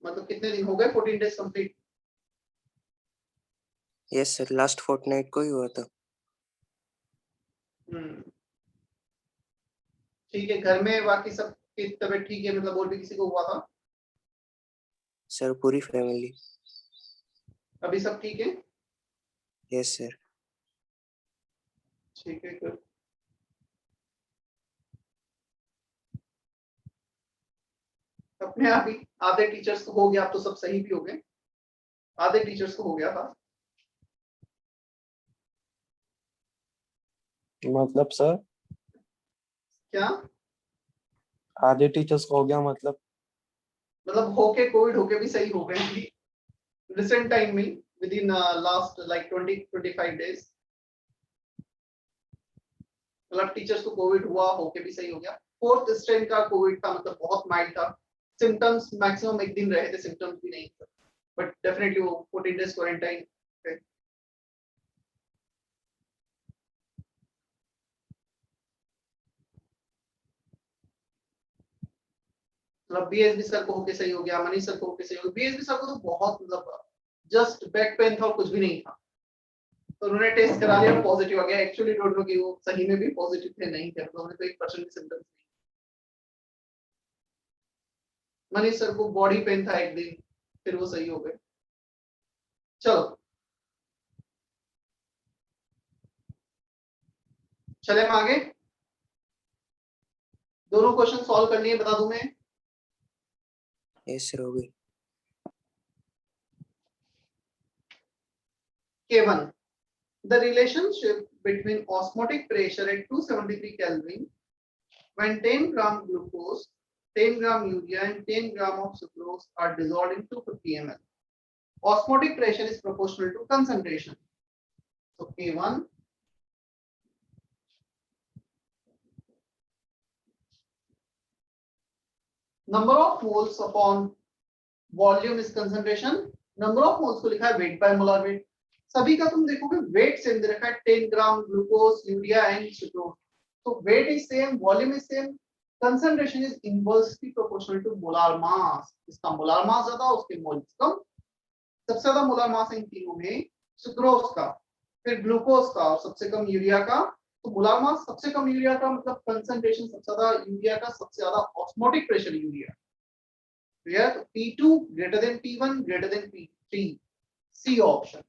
मतलब कितने दिन हो गए? 14 days complete? Yes sir, last fortnight को ही हुआ था. ठीक है. घर में बाकी सब की तबीयत ठीक है, मतलब और भी किसी को हुआ था? सर पूरी फैमिली. अभी सब ठीक है? Yes sir. ठीक है, गुड. अपने आप ही आधे टीचर्स को हो गया, अब तो सब सही भी हो गए. आधे टीचर्स को हो गया था. मतलब सर क्या आधे टीचर्स को हो गया मतलब? मतलब होके, कोविड होके भी सही हो गए रिसेंट टाइम में, with in last like 20-25 days. मतलब टीचर्स को कोविड हुआ, होके भी सही हो गया. 4th स्ट्रेन का कोविड था, मतलब बहुत माइल्ड था. सिम्टम्स मैक्सिमम 1 दिन रहे थे, सिम्टम्स भी नहीं थे, बट डेफिनेटली वो 14 days क्वारंटाइन. मतलब बीएसबी सर को होके सही हो गया, मनीष सर को होके सही हो गया. बीएसबी सर को तो बहुत मतलब जस्ट बैक पेन था और कुछ भी नहीं था, तो उन्होंने टेस्ट करा लिया, पॉजिटिव आ गया. एक्चुअली डोंट नो कि वो सही में भी पॉजिटिव थे नहीं थे, तो उन्हें तो 1% भी सिम्टम्स नहीं. मनीष सर को बॉडी पेन था 1 दिन, फिर वो सही हो गए. चलो चले हम आगे. दोनों क्वेश्चन सॉल्व कर लिए, बता दूं मैं. यस सर, हो गई. K1, the relationship between osmotic pressure at 273 Kelvin when 10 gram glucose, 10 gram urea and 10 gram of sucrose are dissolved in 250 ml. Osmotic pressure is proportional to concentration. So K1, number of moles upon volume is concentration. Number of moles को लिखा है weight by molar weight. सभी का तुम देखोगे वेट सेम दे रखा है, 10 gram glucose, urea and sucrose. तो weight is same, volume is same, concentration is inversely proportional to molar mass. इसका मोलार मास ज्यादा, उसके मोल्स कम. सबसे ज्यादा मोलार मास इन तीनों में सुक्रोज का, फिर ग्लूकोज का और सबसे कम यूरिया का. तो मोलार मास सबसे कम यूरिया का, मतलब कंसंट्रेशन सबसे ज्यादा यूरिया का, सबसे ज्यादा ऑस्मोटिक प्रेशर यूरिया. तो P2 greater than P1 greater than P3. C option.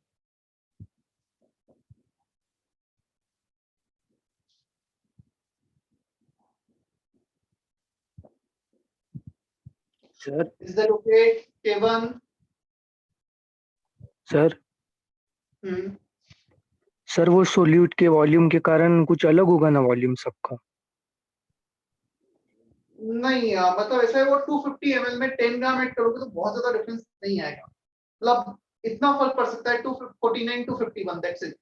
Sir Is that okay? K1. Sir hmm. Sir वो सोल्यूट के वॉल्यूम के कारण कुछ अलग होगा ना वॉल्यूम सबका? नहीं मतलब ऐसा है, वो 250 ml में 10 ग्राम ऐड करोगे तो बहुत ज्यादा डिफरेंस नहीं आएगा. मतलब इतना फर्क पड़ सकता है 249 to 51, दैट्स इट.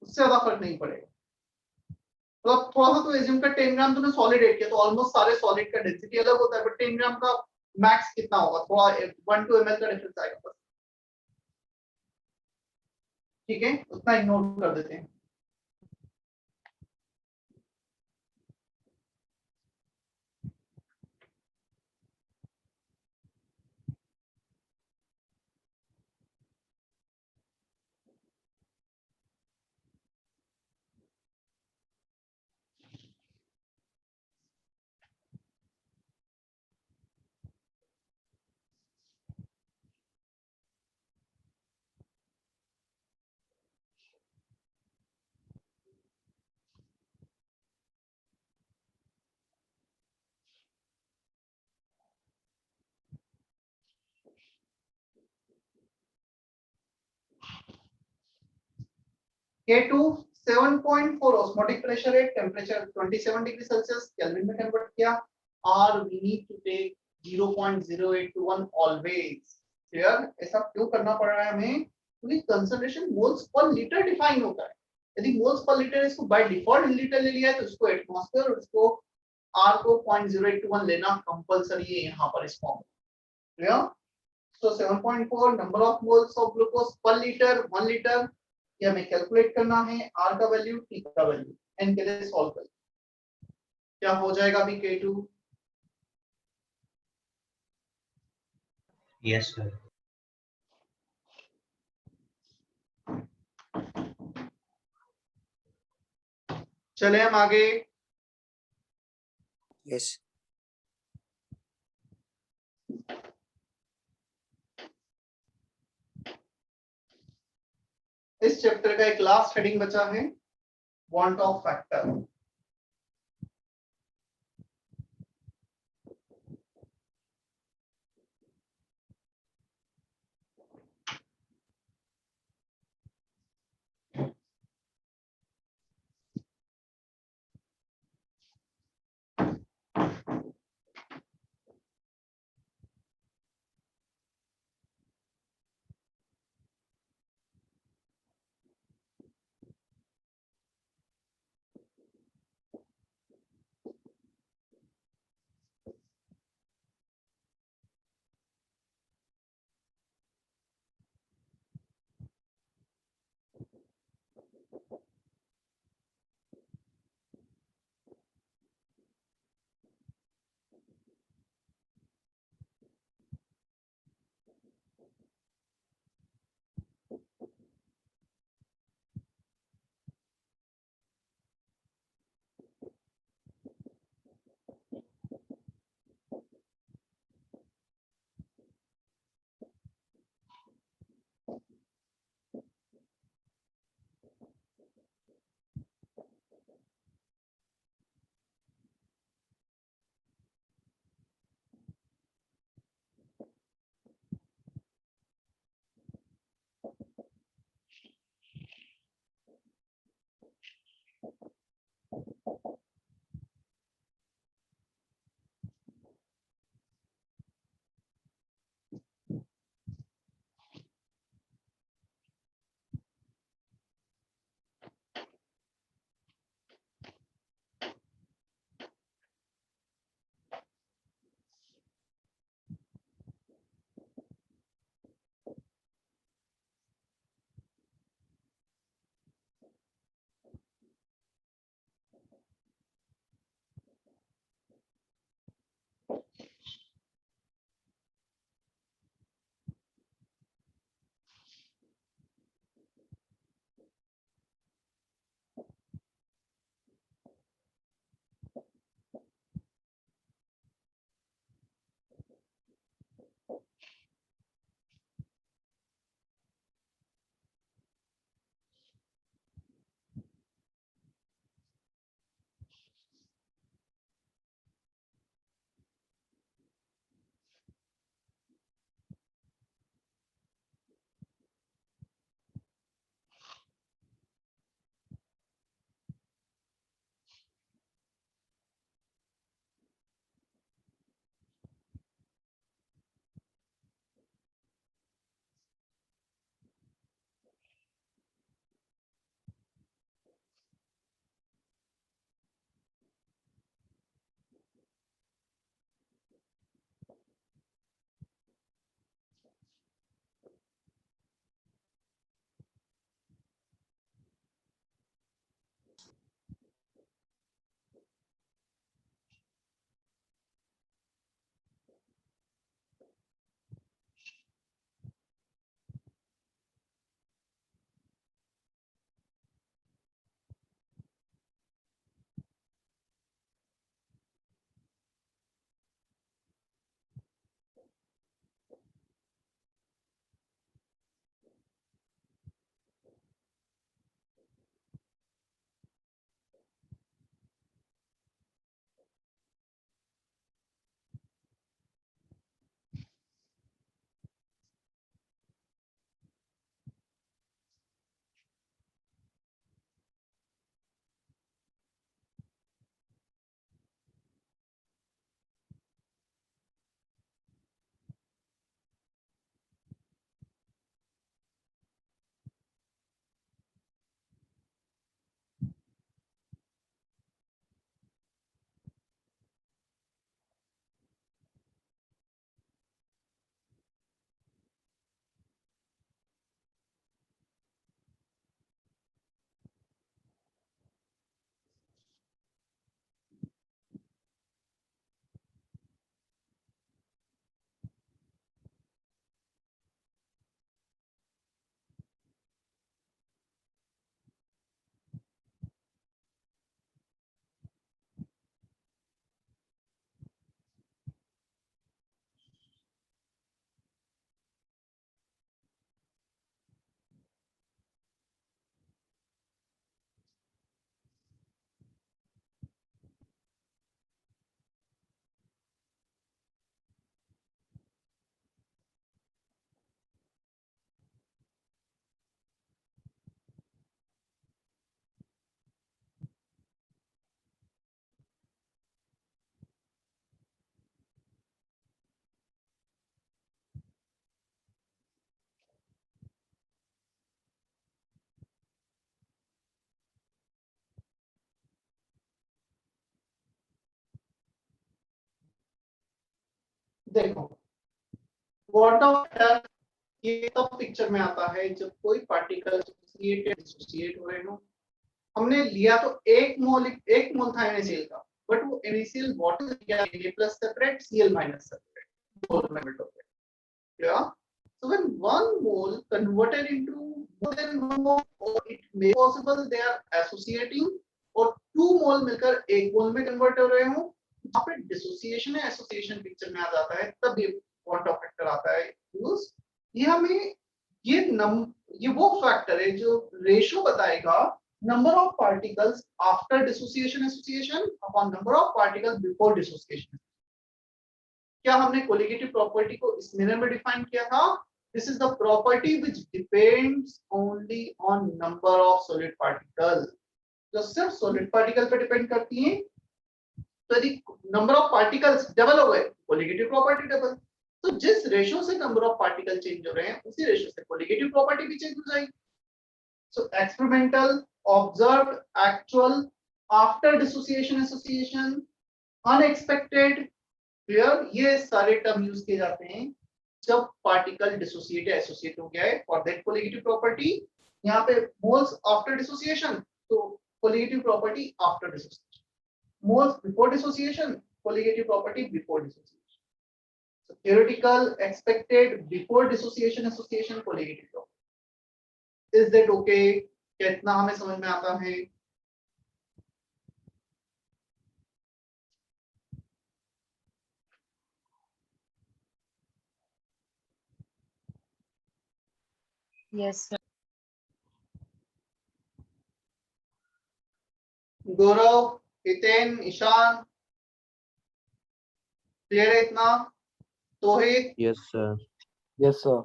उससे ज्यादा फर्क नहीं पड़ेगा. तो अब थोड़ा सा तो एज्यूम कर 10 ग्राम तूने सॉलिड ऐड किया तो ऑलमोस्ट सारे सॉलिड का डेंसिटी अलग होता है, बट 10 ग्राम का मैक्स कितना होगा, थोड़ा 1-2 ml का डिफरेंस आएगा बस। ठीक है, उतना इग्नोर कर देते हैं। K2 7.4 osmotic pressure at temperature 27 degree Celsius, Kelvin में convert किया, R we need to take 0.0821 always. Clear? ऐसा क्यों करना पड़ रहा है हमें? क्योंकि concentration moles per liter define होता है। यदि moles per liter इसको by default लीटर ले लिया है तो इसको atmosphere और इसको R को 0.0821 लेना compulsory है यहाँ पर इस फॉर्म में। Clear? So 7.4 number of moles of glucose per liter 1 liter, ये हमें कैलकुलेट करना है, R का वैल्यू, T का वैल्यू, N के लिए सॉल्व कर। क्या हो जाएगा अभी K2? Yes, sir. चले हम आगे। यस इस चैप्टर का एक लास्ट हेडिंग बचा है, want of factor. Quantum vector ये तब पिक्चर में आता है जब कोई पार्टिकल डिसोसिएट हो रहे हो। हमने लिया तो एक मोल था NaCl का, बट वो NaCl वाटर लिया Na plus separate Cl minus separate. Yeah. So when one mole converted into more than one mole, or it may possible they are associating, और 2 मोल मिलकर 1 मोल में कन्वर्ट हो रहे हो, यहाँ पे डिसोसिएशन है एसोसिएशन पिक्चर में आ जाता है, तब ये क्वांटम फैक्टर आता है यूज। ये हमें ये वो फैक्टर है जो रेशियो बताएगा number of particles after dissociation association upon number of particles before dissociation. क्या हमने कोलिगेटिव प्रॉपर्टी को इस मैनर में डिफाइन किया था? This is the property which depends only on number of solid particle, जो सिर्फ सॉलिड पार्टिकल पे डिपेंड करती हैं। तो यदि नंबर ऑफ पार्टिकल्स डबल हो गए, कोलिगेटिव प्रॉपर्टी डबल। तो जिस रेशियो से नंबर ऑफ पार्टिकल चेंज हो रहे हैं, उसी रेशियो से कोलिगेटिव प्रॉपर्टी भी चेंज हो जाएगी। So experimental, observed, actual, after dissociation association, unexpected, clear, ये सारे टर्म यूज किए जाते हैं जब पार्टिकल डिसोसिएट या एसोसिएट हो गया है फॉर दैट कोलिगेटिव प्रॉपर्टी। यहाँ पे मोल्स आफ्टर डिसोसिएशन, तो colligative property after dissociation, moles before dissociation, colligative property before dissociation. So theoretical, expected, before dissociation association, colligative property. Is that okay? क्या इतना हमें समझ में आता है? Yes, sir. गौरव, हितेन, ईशान, क्लियर है इतना? तोहित, Yes, sir. Yes, sir.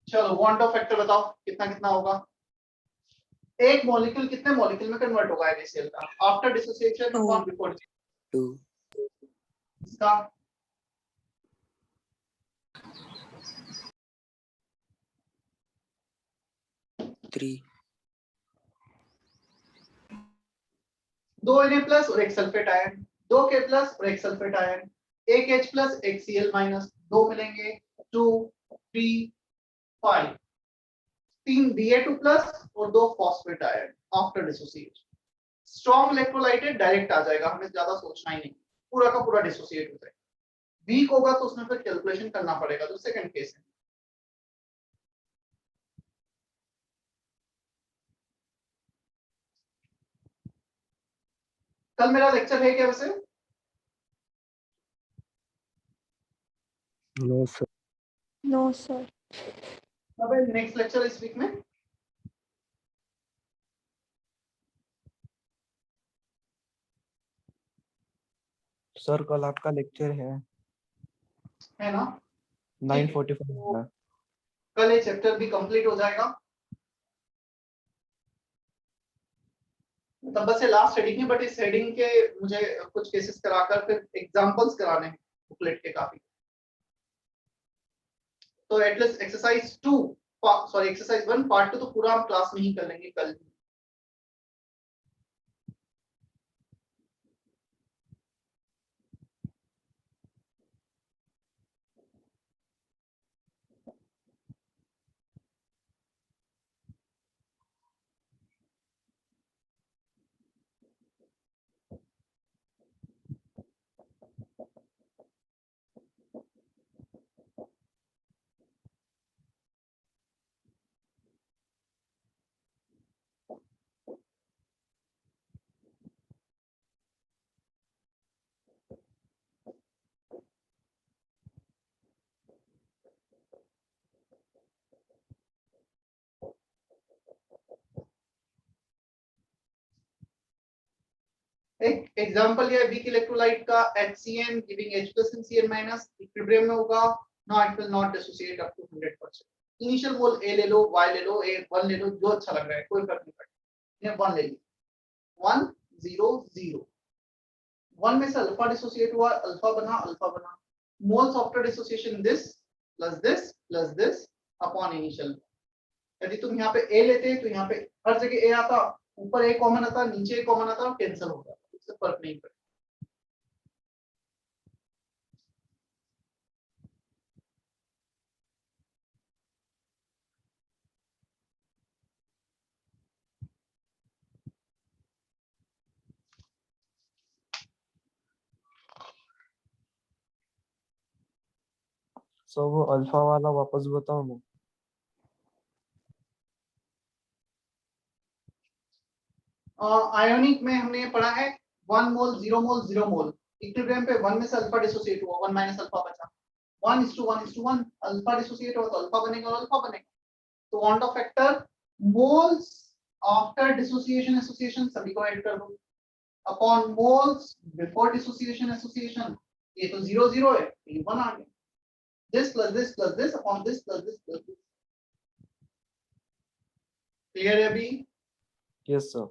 चलो वांट ऑफ फैक्टर बताओ, कितना कितना होगा? एक मॉलिक्यूल कितने मॉलिक्यूल में कन्वर्ट होगा NaCl का आफ्टर डिसोसिएशन और बिफोर? 2 इसका 3 2 Na प्लस और एक सल्फेट आयन, 2 K प्लस और एक सल्फेट आयन, एक H प्लस एक Cl माइनस, 2 मिलेंगे, 2 3 5, 3 Da2 प्लस और 2 phosphate ion after dissociation. Strong electrolyte है, डायरेक्ट आ जाएगा, हमें ज्यादा सोचना ही नहीं, पूरा का पूरा डिसोसिएट हो जाएगा। वीक होगा तो उसमें फिर कैलकुलेशन करना पड़ेगा, जो सेकंड केस है। कल मेरा लेक्चर है क्या वैसे? No sir. No, sir. अब नेक्स्ट लेक्चर इस वीक में सर कल आपका लेक्चर है है ना? 9:45 कल ये चैप्टर भी कंप्लीट हो जाएगा। तब बस ये लास्ट हेडिंग है, बट इस हेडिंग के मुझे कुछ केसेस कराकर फिर एग्जांपल्स कराने हैं बुकलेट के काफी। तो at least exercise 2 sorry exercise 1 part 2 तो पूरा हम क्लास में ही कर लेंगे कल। एक एग्जांपल ये वीक इलेक्ट्रोलाइट का HCN giving H+ and Cn- equilibrium में होगा। No it will not dissociate up to 100%। Initial mole A ले लो, Y ले लो, A1 ले लो, जो अच्छा लग रहा है, कोई फर्क नहीं पड़ता। ये 1 ले ली, 1 0 0 1 में से अल्फा डिसोसिएट हुआ, अल्फा बना। Moles after dissociation this plus this upon initial. यदि तुम यहाँ पे A लेते तो यहाँ पे हर जगह A आता, ऊपर A कॉमन आता, नीचे A कॉमन आता और कैंसिल हो जाता, इससे फर्क नहीं पड़ता। सो वो अल्फा वाला वापस बताओ ना। आयोनिक में हमने पढ़ा है 1 मोल 0 मोल 0 मोल। इक्विलिब्रियम पे 1 में से अल्फा डिसोसिएट हुआ, 1 माइनस अल्फा बचा। 1:1:1 अल्फा डिसोसिएट हुआ तो अल्फा बनेगा और अल्फा बनेगा। तो bond of factor moles after dissociation association सभी को ऐड कर दो upon moles before dissociation association. ये तो 0 0 है, ये 1 आ गया। This plus this upon this plus this. Clear है अभी? Yes sir.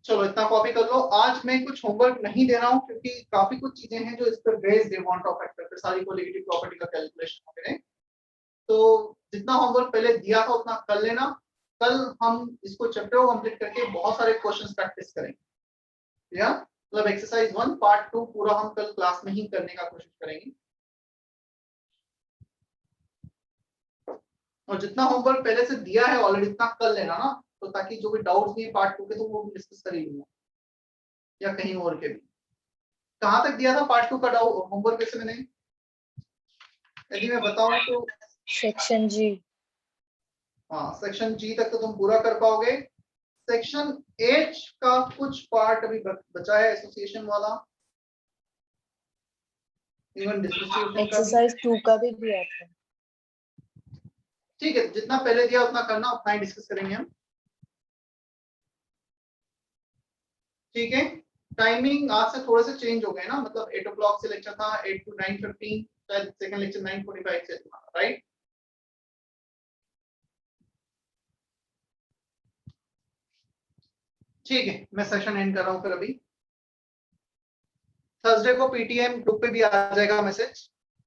चलो इतना कॉपी कर लो। आज मैं कुछ होमवर्क नहीं दे रहा हूँ क्योंकि काफी कुछ चीजें हैं जो इस पर बेस्ड है बॉन्ड ऑफ फैक्टर पे, सारी कोलिगेटिव प्रॉपर्टी का कैलकुलेशन वगैरह। तो जितना होमवर्क पहले दिया था उतना कर लेना। कल हम इसको चैप्टर को कंप्लीट करके बहुत सारे क्वेश्चंस प्रैक्टिस करेंगे। या मतलब एक्सरसाइज 1 पार्ट 2 पूरा हम कल क्लास में ही करने का कोशिश करेंगे। और जितना होमवर्क पहले से दिया है ऑलरेडी उतना कर लेना ना, तो ताकि जो भी डाउट्स नहीं पार्ट 2 के तो वो डिस्कस कर ही लेना, या कहीं और के भी। कहां तक दिया था पार्ट 2 का डाउट होमवर्क वैसे मैंने, यदि मैं बताऊं तो सेक्शन जी। हाँ सेक्शन जी तक तो तुम पूरा कर पाओगे। सेक्शन एच का कुछ पार्ट अभी बचा है, एसोसिएशन वाला, इवन डिसोसिएशन का भी। एक्सरसाइज 2 का भी दिया था। ठीक है, जितना पहले दिया उतना करना, उतना ही डिस्कस करेंगे हम। ठीक है, टाइमिंग आज से थोड़े से चेंज हो गए ना, मतलब 8 o'clock से लेक्चर था, 8 to 9:15, शायद सेकंड लेक्चर 9:45 से था, राइट? ठीक है, मैं सेशन एंड कर रहा हूँ फिर अभी। थर्सडे को पीटीएम ग्रुप पे भी आ जाएगा मैसेज।